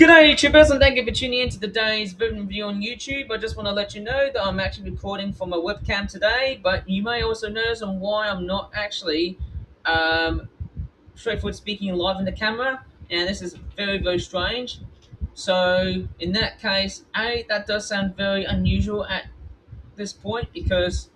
G'day YouTubers, and thank you for tuning in to today's review on YouTube. I just want to let you know that I'm actually recording from a webcam today, but you may also notice on why I'm not actually straightforward speaking live in the camera, and this is very strange. So in that case, that does sound very unusual at this point because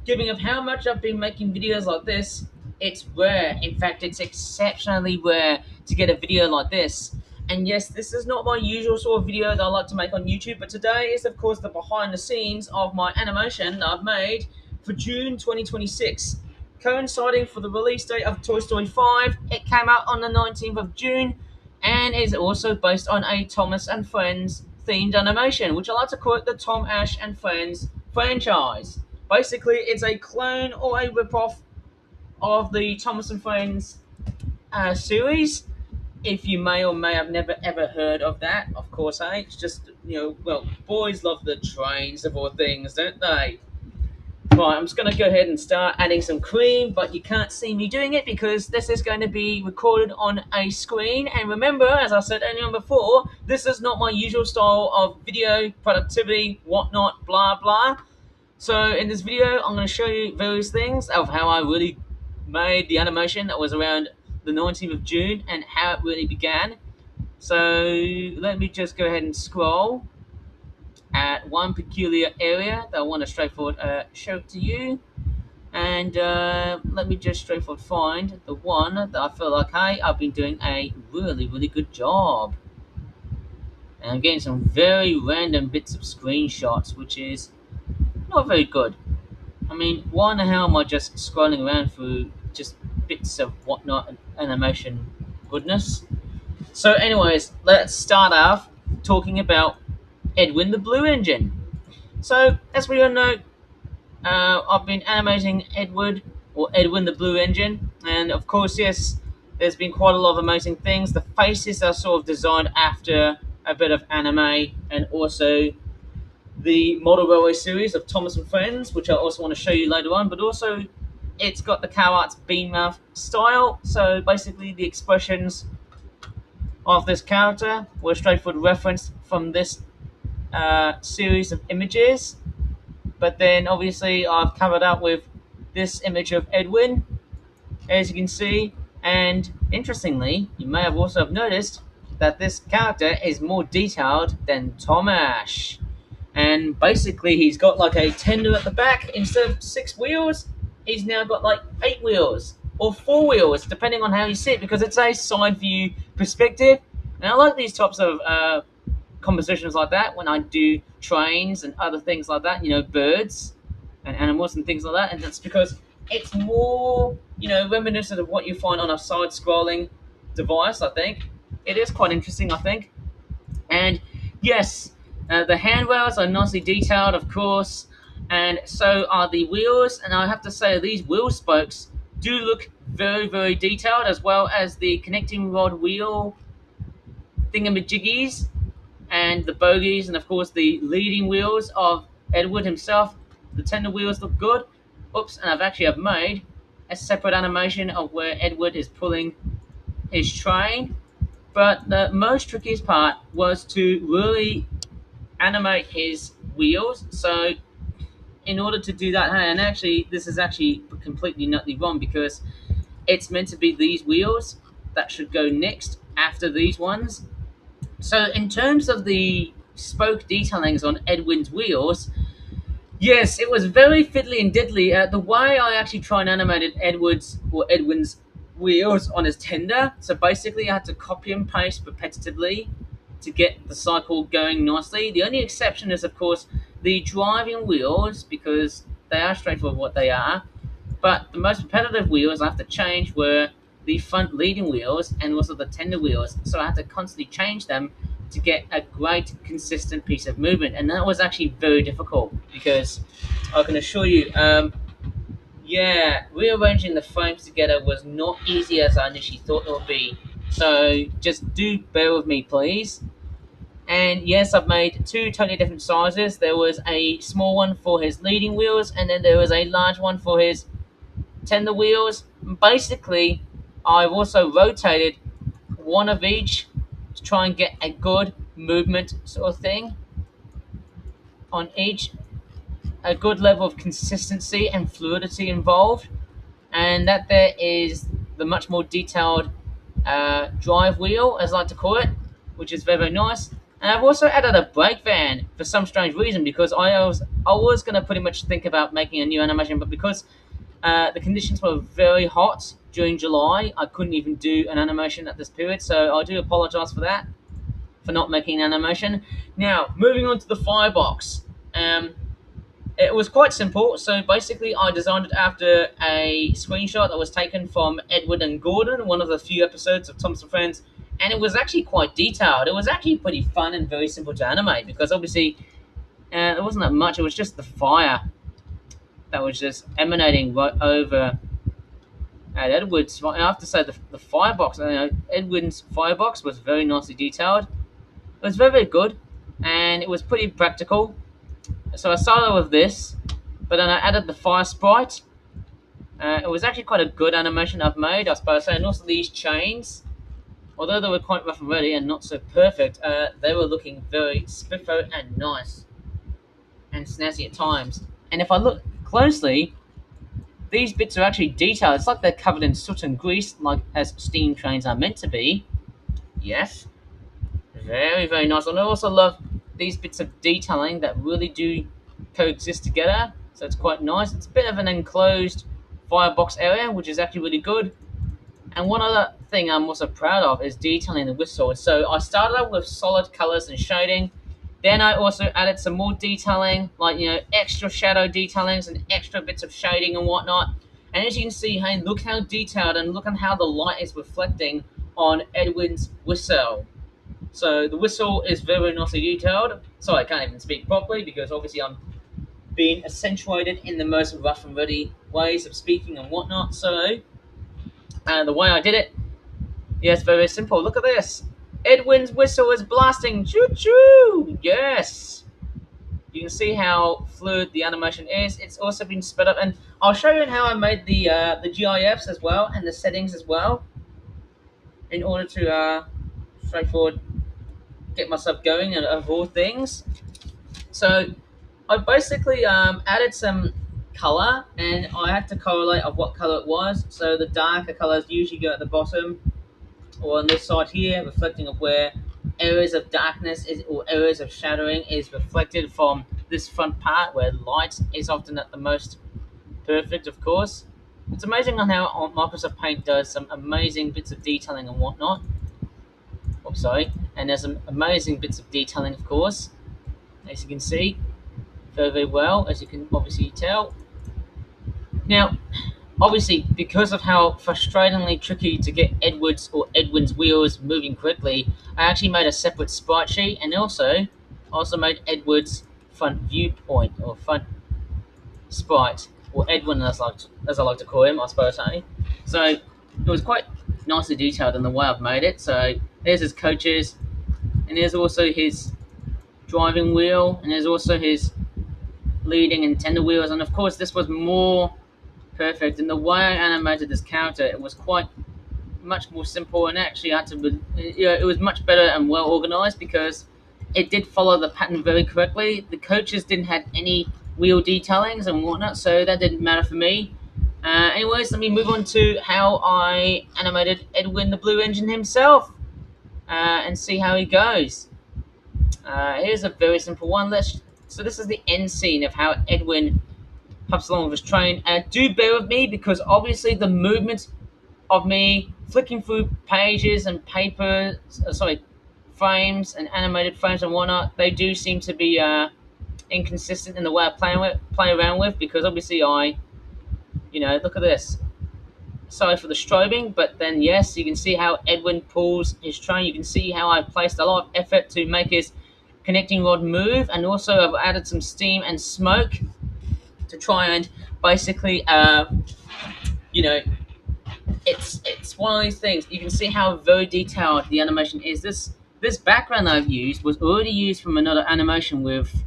given of how much I've been making videos like this, it's rare. In fact, it's exceptionally rare to get a video like this. And yes, this is not my usual sort of video that I like to make on YouTube, but today is of course the behind the scenes of my animation that I've made for June 2026. Coinciding for the release date of Toy Story 5, it came out on the 19th of June and is also based on a Thomas and Friends themed animation, which I like to call it the Tom Ash and Friends franchise. Basically, it's a clone or a ripoff of the Thomas and Friends series. If you may or may have never ever heard of that, of course, it's just, well, boys love the trains of all things, don't they? Right, I'm just going to go ahead and start adding some cream, but you can't see me doing it because this is going to be recorded on a screen. And remember, as I said earlier on before, this is not my usual style of video, productivity, whatnot, blah, blah. So in this video, I'm going to show you various things of how I really made the animation that was around the 19th of June and how it really began. So let me just go ahead and scroll at one peculiar area that I want to straightforward show to you. And let me just straightforward find the one that I feel like, hey, I've been doing a really good job. And I'm getting some very random bits of screenshots, which is not very good. I mean, why in the hell am I just scrolling around through just bits of whatnot and animation goodness? So anyways, let's start off talking about Edwin the Blue Engine. So, as we all know, I've been animating Edwin the Blue Engine, and of course, yes, there's been quite a lot of amazing things. The faces are sort of designed after a bit of anime, and also the Model Railway series of Thomas and Friends, which I also want to show you later on, but also it's got the cow arts bean mouth style, so basically the expressions of this character were straightforward referenced from this series of images. But then obviously I've covered up with this image of Edwin, as you can see, and interestingly, you may have also noticed that this character is more detailed than Tom Ash. And basically he's got like a tender at the back. Instead of 6 wheels, he's now got like 8 wheels or 4 wheels, depending on how you see it, because it's a side view perspective. And I like these types of compositions like that when I do trains and other things like that, birds and animals and things like that. And that's because it's more, reminiscent of what you find on a side scrolling device, I think. It is quite interesting, I think. And yes, the handrails are nicely detailed, of course, and so are the wheels. And I have to say, these wheel spokes do look very detailed, as well as the connecting rod wheel thingamajiggies and the bogies, and of course the leading wheels of Edward himself. The tender wheels look good. Oops, and I've made a separate animation of where Edward is pulling his train. But the most trickiest part was to really animate his wheels. So in order to do that, and actually this is actually completely nutty wrong, because it's meant to be these wheels that should go next after these ones. So in terms of the spoke detailings on Edwin's wheels, yes, it was very fiddly and diddly. The way I actually try and animated Edwin's wheels on his tender, so basically I had to copy and paste repetitively to get the cycle going nicely. The only exception is, of course, the driving wheels, because they are straightforward what they are. But the most repetitive wheels I have to change were the front leading wheels and also the tender wheels. So I had to constantly change them to get a great consistent piece of movement. And that was actually very difficult, because I can assure you, rearranging the frames together was not easy as I initially thought it would be. So just do bear with me, please. And yes, I've made 2 totally different sizes. There was a small one for his leading wheels, and then there was a large one for his tender wheels. Basically, I've also rotated one of each try and get a good movement sort of thing on each, a good level of consistency and fluidity involved, and that there is the much more detailed drive wheel, as I like to call it, which is very, very nice. And I've also added a brake van for some strange reason because I was going to pretty much think about making a new animation, but because the conditions were very hot during July, I couldn't even do an animation at this period, so I do apologize for that, for not making an animation. Now, moving on to the firebox. Um, it was quite simple. So basically, I designed it after a screenshot that was taken from Edwin and Gordon, one of the few episodes of Thompson Friends, and it was actually quite detailed. It was actually pretty fun and very simple to animate because obviously there wasn't that much. It was just the fire that was just emanating right over at Edward's. I have to say the firebox, Edwin's firebox was very nicely detailed. It was very, very good, and it was pretty practical. So I started with this, but then I added the fire sprite. It was actually quite a good animation I've made, I suppose. And also these chains, although they were quite rough and ready and not so perfect, they were looking very spiffo and nice and snazzy at times. And if I look closely, these bits are actually detailed. It's like they're covered in soot and grease, like as steam trains are meant to be. Yes, very, very nice. And I also love these bits of detailing that really do coexist together. So it's quite nice. It's a bit of an enclosed firebox area, which is actually really good. And one other thing I'm also proud of is detailing the whistle. So I started out with solid colors and shading. Then I also added some more detailing, like, extra shadow detailings and extra bits of shading and whatnot. And as you can see, hey, look how detailed and look at how the light is reflecting on Edwin's whistle. So the whistle is very nicely detailed. So I can't even speak properly because obviously I'm being accentuated in the most rough and ready ways of speaking and whatnot. So the way I did it, yes, very simple. Look at this. Edwin's whistle is blasting. Choo choo. Yes. You can see how fluid the animation is. It's also been sped up, and I'll show you how I made the GIFs as well and the settings as well, in order to straightforward get myself going and of all things. So I basically added some color, and I had to correlate of what color it was. So the darker colors usually go at the bottom, or on this side here, reflecting of where areas of darkness is or areas of shadowing is reflected from this front part where light is often at the most perfect, of course. It's amazing on how Microsoft Paint does some amazing bits of detailing and whatnot. Oops, sorry. And there's some amazing bits of detailing, of course, as you can see very, very well, as you can obviously tell. Now, obviously, because of how frustratingly tricky to get Edwin's wheels moving correctly, I actually made a separate sprite sheet, and also made Edward's front viewpoint or front sprite, or Edwin as I like to call him, I suppose. So it was quite nicely detailed in the way I've made it. So there's his coaches, and there's also his driving wheel, and there's also his leading and tender wheels, and of course this was more perfect. And the way I animated this character, it was quite much more simple, and actually I had to, it was much better and well organized because it did follow the pattern very correctly. The coaches didn't have any wheel detailings and whatnot, so that didn't matter for me. Anyways, let me move on to how I animated Edwin the Blue Engine himself, and see how he goes. Here's a very simple one. So this is the end scene of how Edwin hops along with his train. Do bear with me because obviously the movement of me flicking through pages and paper, frames and animated frames and whatnot, they do seem to be inconsistent in the way I play around with, because obviously look at this. Sorry for the strobing, but then yes, you can see how Edwin pulls his train. You can see how I placed a lot of effort to make his connecting rod move, and also I've added some steam and smoke to try and basically, it's one of these things. You can see how very detailed the animation is. This background I've used was already used from another animation with,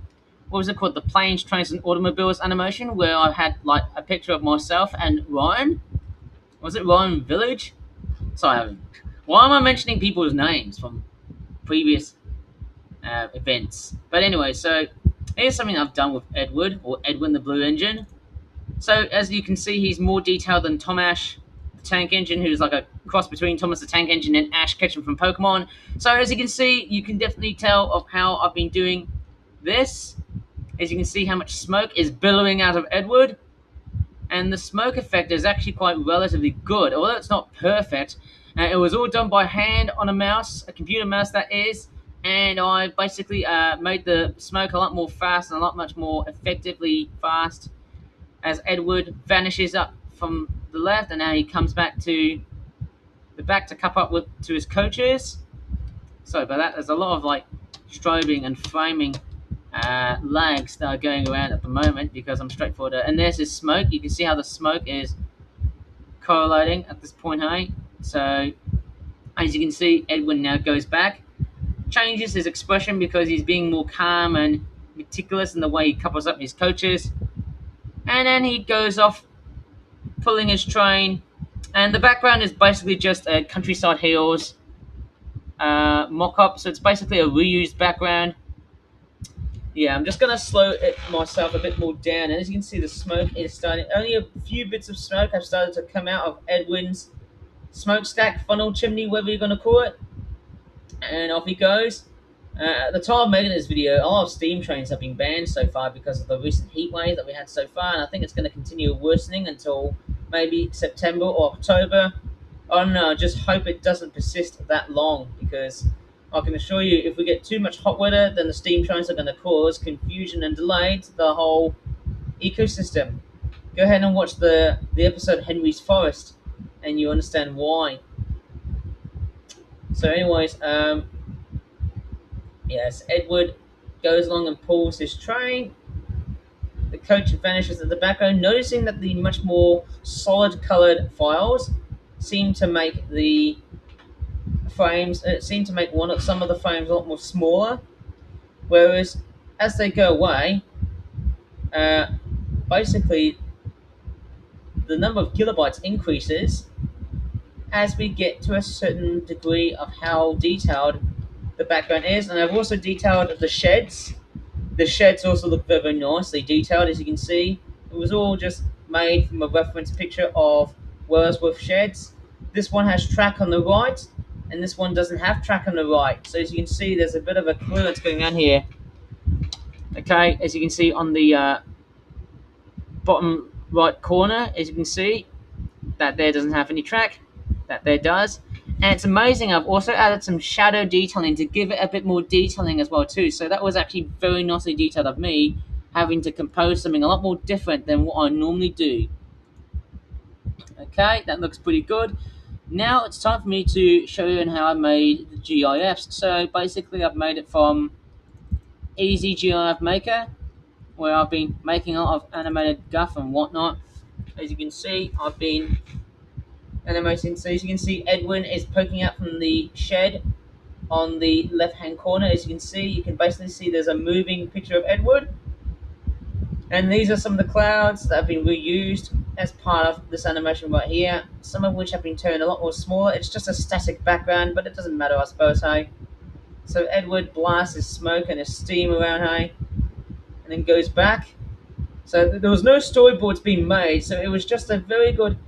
what was it called, the planes, trains, and automobiles animation, where I had like a picture of myself and Ryan. Was it Ryan Village? Sorry, why am I mentioning people's names from previous events. But anyway, so here's something I've done with Edward, or Edwin the Blue Engine. So as you can see, he's more detailed than Tomash the Tank Engine, who's like a cross between Thomas the Tank Engine and Ash Ketchum from Pokemon. So as you can see, you can definitely tell of how I've been doing this. As you can see how much smoke is billowing out of Edward. And the smoke effect is actually quite relatively good, although it's not perfect. It was all done by hand on a mouse, a computer mouse that is, and I basically made the smoke a lot more fast and a lot much more effectively fast as Edward vanishes up from the left, and now he comes back to the back to cup up to his coaches. Sorry about that. There's a lot of like strobing and framing lags that are going around at the moment because I'm straightforward. And there's his smoke. You can see how the smoke is correlating at this point, hey? So as you can see, Edwin now goes back, changes his expression because he's being more calm and meticulous in the way he couples up his coaches. And then he goes off pulling his train, and the background is basically just a Countryside Hills mock-up, so it's basically a reused background. Yeah, I'm just going to slow it myself a bit more down, and as you can see, the smoke is starting. Only a few bits of smoke have started to come out of Edwin's smokestack, funnel, chimney, whatever you're going to call it, and off he goes. At the time of making this video, a lot of steam trains have been banned so far because of the recent heat wave that we had so far, and I think it's going to continue worsening until maybe September or October. I don't know, I just hope it doesn't persist that long, because I can assure you, if we get too much hot weather, then the steam trains are going to cause confusion and delay to the whole ecosystem. Go ahead and watch the episode Henry's Forest, and you understand why. So anyways, yes, Edward goes along and pulls his train. The coach vanishes at the background, noticing that the much more solid coloured files seem to make the frames, seem to make some of the frames a lot more smaller, whereas as they go away, basically the number of kilobytes increases as we get to a certain degree of how detailed the background is. And I've also detailed the sheds. The sheds also look very, very nicely detailed, as you can see. It was all just made from a reference picture of Wordsworth sheds. This one has track on the right, and this one doesn't have track on the right. So as you can see, there's a bit of a clearance going on here. Okay, as you can see on the bottom right corner, as you can see, that there doesn't have any track, that there does. And it's amazing, I've also added some shadow detailing to give it a bit more detailing as well too. So that was actually very nicely detailed of me, having to compose something a lot more different than what I normally do. Okay, that looks pretty good. Now it's time for me to show you how I made the GIFs. So basically I've made it from Easy GIF Maker, where I've been making a lot of animated guff and whatnot. As you can see, I've been animating. So as you can see, Edwin is poking out from the shed on the left hand corner. As you can basically see there's a moving picture of Edward. And these are some of the clouds that have been reused as part of this animation right here, some of which have been turned a lot more smaller. It's just a static background, but it doesn't matter, I suppose, hey? So Edward blasts his smoke and his steam around, hey? And then goes back. So there was no storyboards being made, so it was just a very good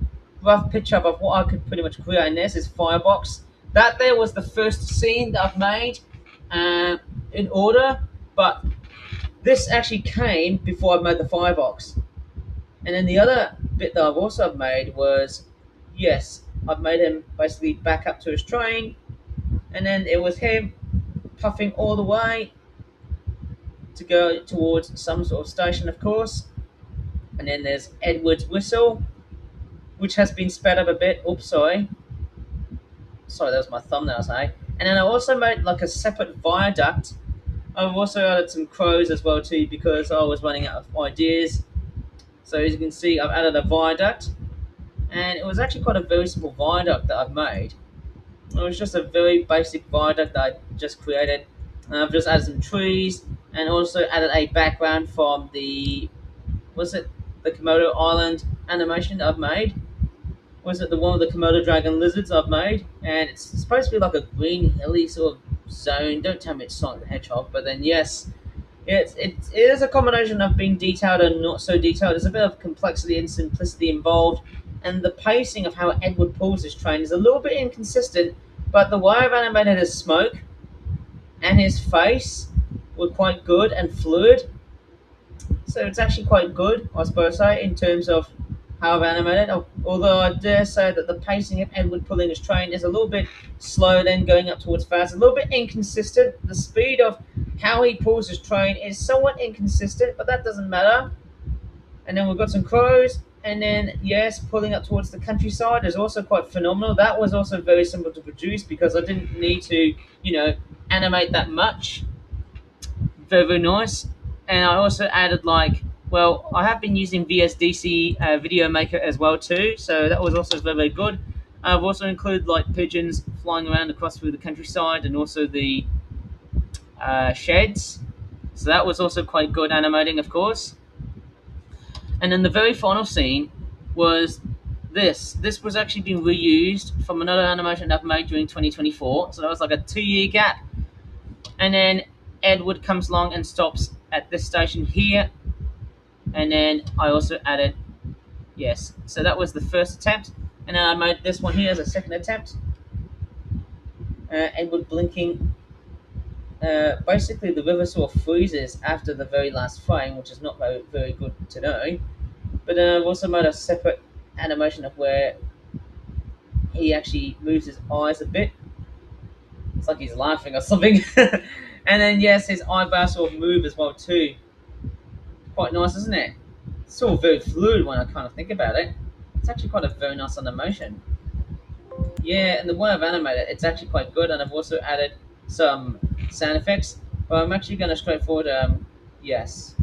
rough picture of what I could pretty much create. And this is Firebox. That there was the first scene that I've made in order, but this actually came before I made the Firebox. And then the other bit that I've also made was, yes, I've made him basically back up to his train, and then it was him puffing all the way to go towards some sort of station, of course. And then there's Edward's whistle, which has been sped up a bit. Oops, sorry, that was my thumbnails, hey? And then I also made like a separate viaduct. I've also added some crows as well too, because I was running out of ideas. So as you can see, I've added a viaduct, and it was actually quite a very simple viaduct that I've made. It was just a very basic viaduct that I just created. And I've just added some trees, and also added a background from the Komodo Island animation that I've made. The one with the Komodo dragon lizards I've made, and it's supposed to be like a green hilly sort of zone. Don't tell me it's Sonic the Hedgehog, but then yes, it is a combination of being detailed and not so detailed. There's a bit of complexity and simplicity involved, and the pacing of how Edward pulls his train is a little bit inconsistent. But the way I've animated his smoke and his face were quite good and fluid, so it's actually quite good, I suppose, in terms of how I've animated. Although I dare say that the pacing of Edward pulling his train is a little bit slow, then going up towards fast, a little bit inconsistent. The speed of how he pulls his train is somewhat inconsistent, but that doesn't matter. And then we've got some crows, and then yes, pulling up towards the countryside is also quite phenomenal. That was also very simple to produce because I didn't need to, animate that much. Very, very nice. And I also added well, I have been using VSDC Video Maker as well too, so that was also very, very good. I've also included pigeons flying around across through the countryside and also the sheds. So that was also quite good animating, of course. And then the very final scene was this. This was actually being reused from another animation I've made during 2024. So that was like a 2-year gap. And then Edward comes along and stops at this station here. And then I also added, yes. So that was the first attempt. And then I made this one here as a second attempt. Edward blinking. Basically, the river sort of freezes after the very last frame, which is not very, very good to know. But I've also made a separate animation of where he actually moves his eyes a bit. It's like he's laughing or something. And then, yes, his eyebrows sort of move as well too. Quite nice, isn't it? It's sort of very fluid when I kind of think about it. It's actually quite a very nice animation. Yeah, and the way I've animated it, it's actually quite good. And I've also added some sound effects. But I'm actually going to straightforward, yes.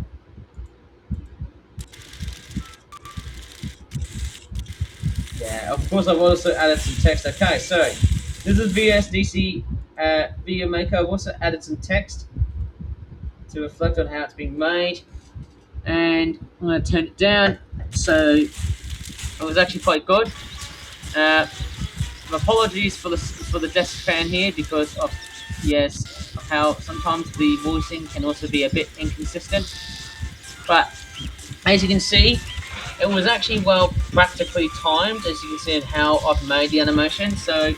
Yeah, of course I've also added some text. Okay, so this is VSDC Video Maker. I've also added some text to reflect on how it's being made. And I'm going to turn it down. So it was actually quite good. Apologies for the desk fan here because of how sometimes the voicing can also be a bit inconsistent. But as you can see, it was actually well practically timed, as you can see in how I've made the animation. So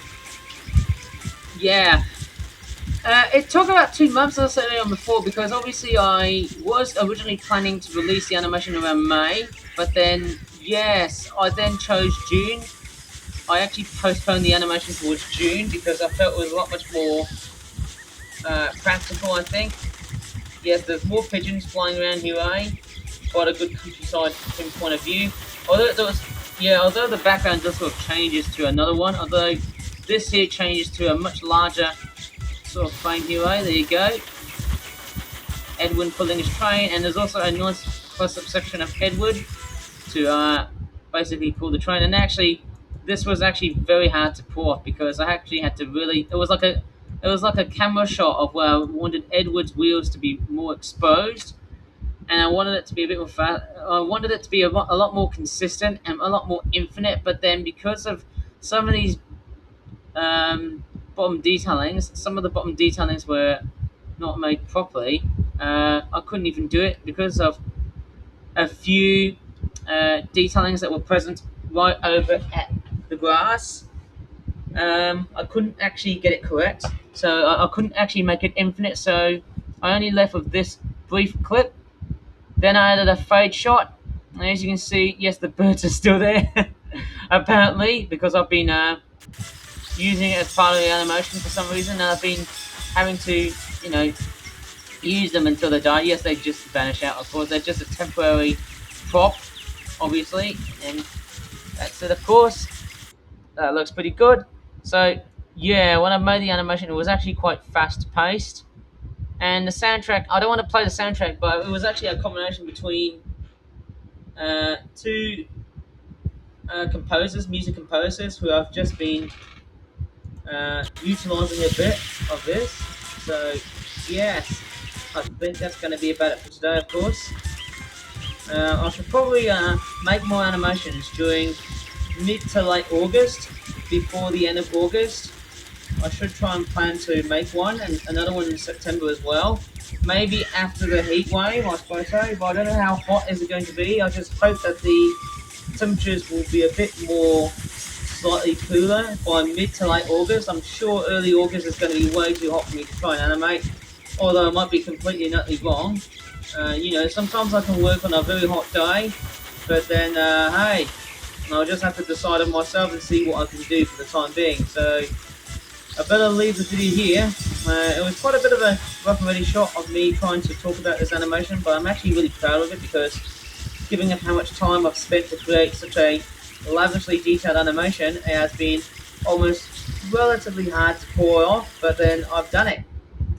yeah, it took about 2 months, as I said on before, because obviously I was originally planning to release the animation around May, but then yes, I then chose June. I actually postponed the animation towards June because I felt it was a lot much more practical, I think. Yes, there's more pigeons flying around here, quite a good countryside point of view. Although the background does sort of changes to another one, although this here changes to a much larger sort of frame here, there you go. Edwin pulling his train, and there's also a nice close-up section of Edward to basically pull the train. And actually, this was actually very hard to pull off because I actually had to really. It was like a camera shot of where I wanted Edward's wheels to be more exposed, and I wanted it to be a bit more fast. I wanted it to be a lot more consistent and a lot more infinite. But then because of some of these bottom detailings, some of the bottom detailings were not made properly. I couldn't even do it because of a few detailings that were present right over at the grass. I couldn't actually get it correct, so I couldn't actually make it infinite. So I only left with this brief clip. Then I added a fade shot, and as you can see, yes, the birds are still there. Apparently, because I've been using it as part of the animation for some reason, and I've been having to, use them until they die. Yes, they just vanish out, of course. They're just a temporary prop, obviously, and that's it, of course. That looks pretty good. So, yeah, when I made the animation, it was actually quite fast-paced. And the soundtrack, I don't want to play the soundtrack, but it was actually a combination between two music composers, who have just been utilising a bit of this. So, yes, I think that's going to be about it for today, of course. I should probably make more animations during mid to late August, before the end of August. I should try and plan to make one and another one in September as well. Maybe after the heat wave, I suppose so. But I don't know how hot is it going to be. I just hope that the temperatures will be a bit more slightly cooler by mid to late August. I'm sure early August is going to be way too hot for me to try and animate, although I might be completely and utterly wrong. Sometimes I can work on a very hot day, but then, hey, I'll just have to decide on myself and see what I can do for the time being. So I better leave the video here. It was quite a bit of a rough and ready shot of me trying to talk about this animation, but I'm actually really proud of it because given how much time I've spent to create such a lavishly detailed animation, it has been almost relatively hard to pull off, but then I've done it.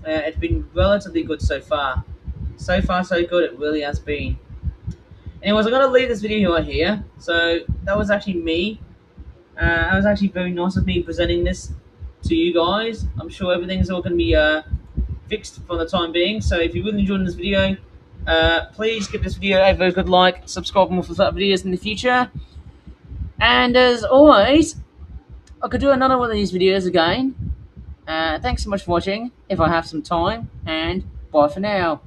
It's been relatively good so far. So far, so good, it really has been. Anyways, I'm going to leave this video right here. So, that was actually me. That was actually very nice of me presenting this to you guys. I'm sure everything's all going to be fixed for the time being. So, if you really enjoyed this video, please give this video a very good like, subscribe for more for further videos in the future. And as always, I could do another one of these videos again. Thanks so much for watching, if I have some time, and bye for now.